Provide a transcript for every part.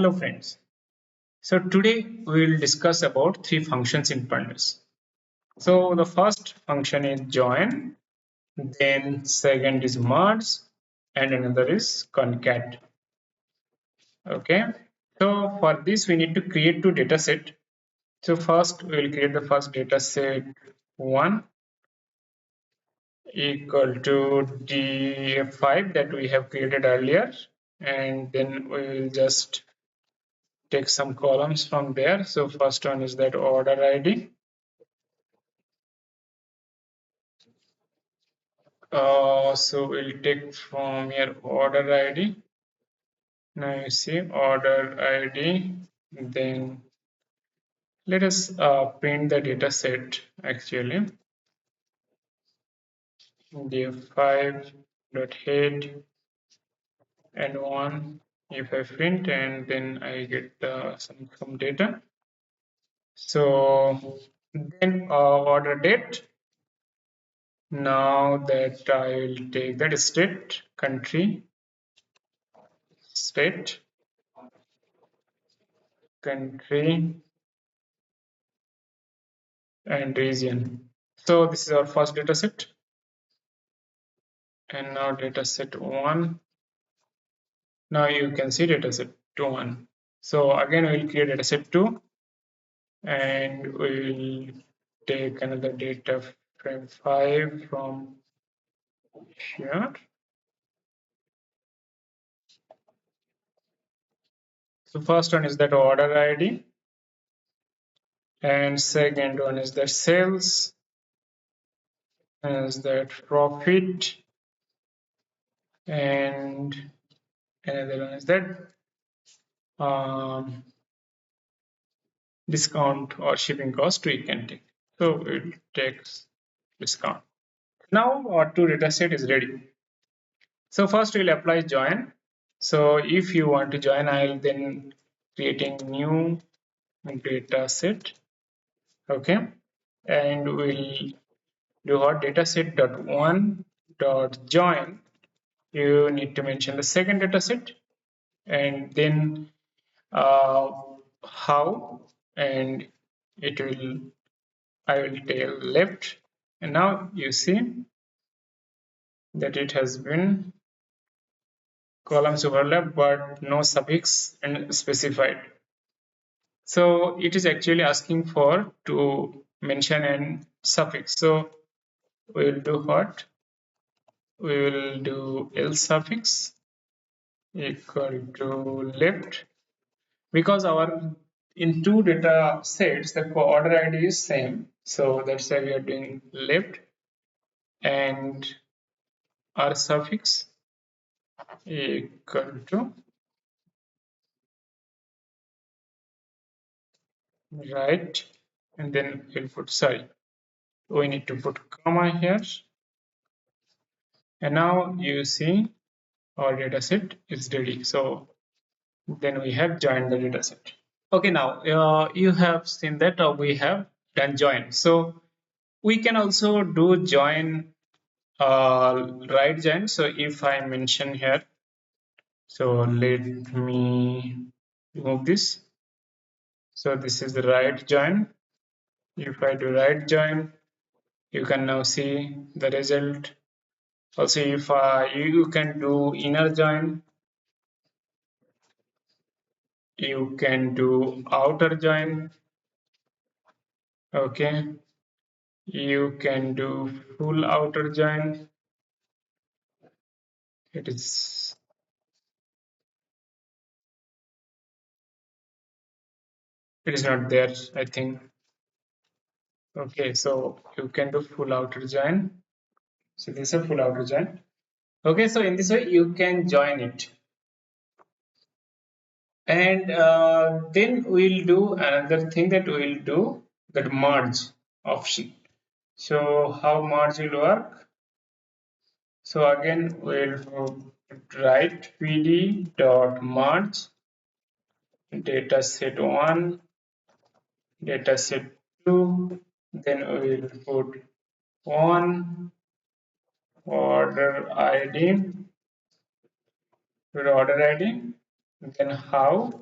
Hello friends. So today we will discuss about three functions in Pandas. So the first function is join, then second is merge, and another is concat. Okay. So for this we need to create two data set. So first we will create the first data set 1 equal to df5 that we have created earlier, and then we will just take some columns from there. So first one is that order ID. So we'll take from here order ID. Now you see order ID. Then let us print the data set actually. Df5 dot head and 1 if I print, and then I get some data. So then order date. Now that I will take that state, country, state, country, and region. So this is our first data set. And now data set 1. Now you can see data set 1. So again we'll create data set 2, and we'll take another data frame 5 from here. So first one is that order ID, and second one is that sales, is that profit, and another one is that discount or shipping cost we can take. So it takes discount. Now our two data set is ready. So first we'll apply join. So if you want to join, I'll then creating new data set. Okay, and we'll do our data set dot one dot join. You need to mention the second data set, and then how, and it will I will tell left, and now you see that it has been columns overlap but no suffix and specified. So it is actually asking for to mention an suffix. So we will do what? We will do else suffix equal to left, because our in two data sets the order ID is same. So that's why we are doing left, and our suffix equal to right, and then we'll put sorry, we need to put comma here, and now you see our data set is ready. So then we have joined the data set. Okay, now you have seen that we have done join. So we can also do join, right join. So if I mention here, so let me remove this. So this is the right join. If I do right join, you can now see the result. Also, if you can do inner join, you can do outer join. Okay, you can do full outer join. It is not there, I think. Okay, so you can do full outer join. So this is a full outer join. Okay, so in this way you can join it, and then we'll do another thing, that we'll do that merge option. So how merge will work? So again we'll write pd dot merge data set 1, data set 2, then we will put 1 order ID, then how,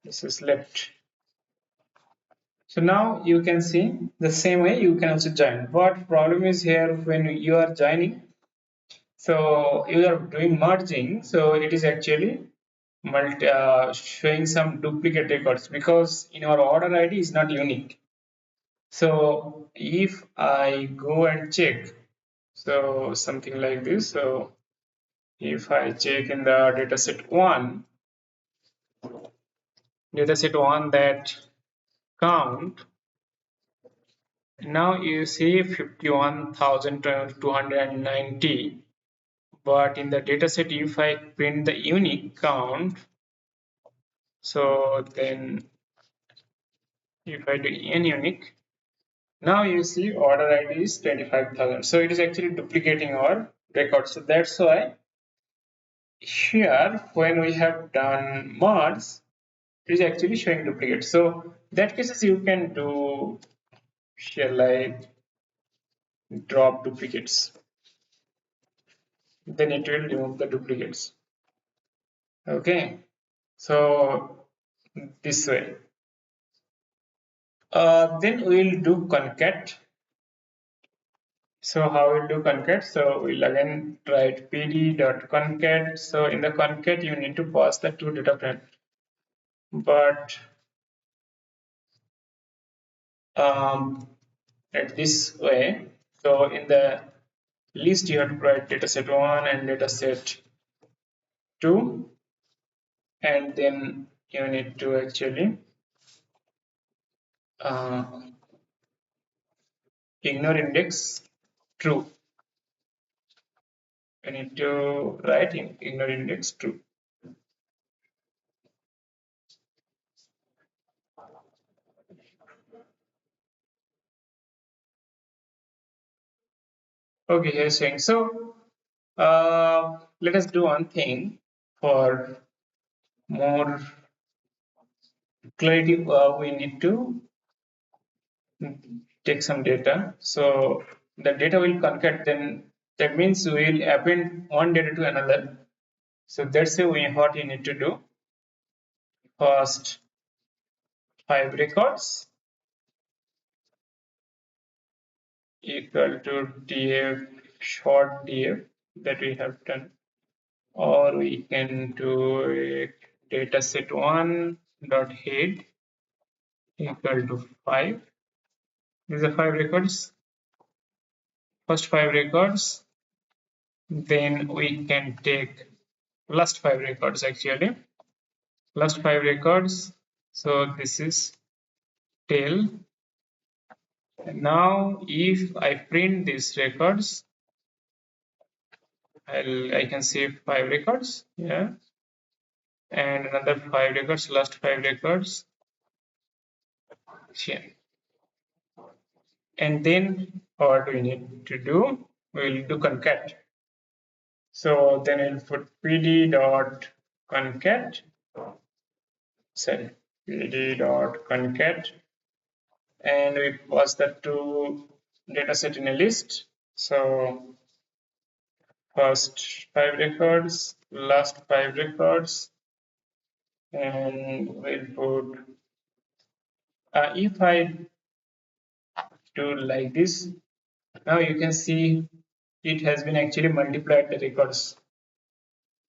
This is left. So now you can see the same way you can also join. What problem is here when you are joining? So you are doing merging. So it is actually showing some duplicate records because in our order ID is not unique. So if I go and check, so something like this. So if I check in the dataset one that count, now you see 51,290. But in the dataset, if I print the unique count, so then if I do n unique, now you see order ID is 25,000. So it is actually duplicating our record. So that's why here when we have done merge, it is actually showing duplicate. So that cases you can do share like drop duplicates. Then it will remove the duplicates. Okay. So this way. Then we'll do concat. So how we'll do concat? So we'll again write pd.concat. So in the concat, you need to pass the two data frame. But at this way, so in the list you have to write dataset one and dataset two, and then you need to actually uh, ignore index true. You need to write ignore index true. Okay, here's saying so. Let us do one thing for more clarity. We need to take some data. So the data will concat. Then that means we will append one data to another. So that's what you need to do. First, 5 records equal to df short df that we have done, or we can do it dataset one dot head equal to 5. These are 5 records. First 5 records. Then we can take last 5 records actually. Last 5 records. So this is tail. Now if I print these records, I can see 5 records. Yeah. And another 5 records, last 5 records here. And then what we need to do, we'll do concat. So then we'll put pd dot concat, sorry, pd dot concat, and we pass that to dataset in a list. So first 5 records, last 5 records, and we'll put if I do like this, now you can see it has been actually multiplied the records.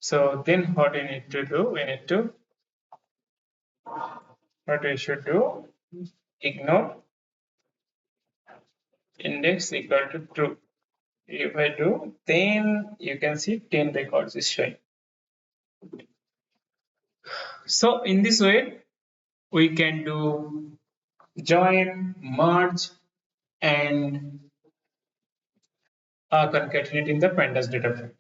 So then what we need to do, what we should do, ignore index equal to true. If I do, then you can see 10 records is showing. So in this way, we can do join, merge, and concatenate in the pandas data frame.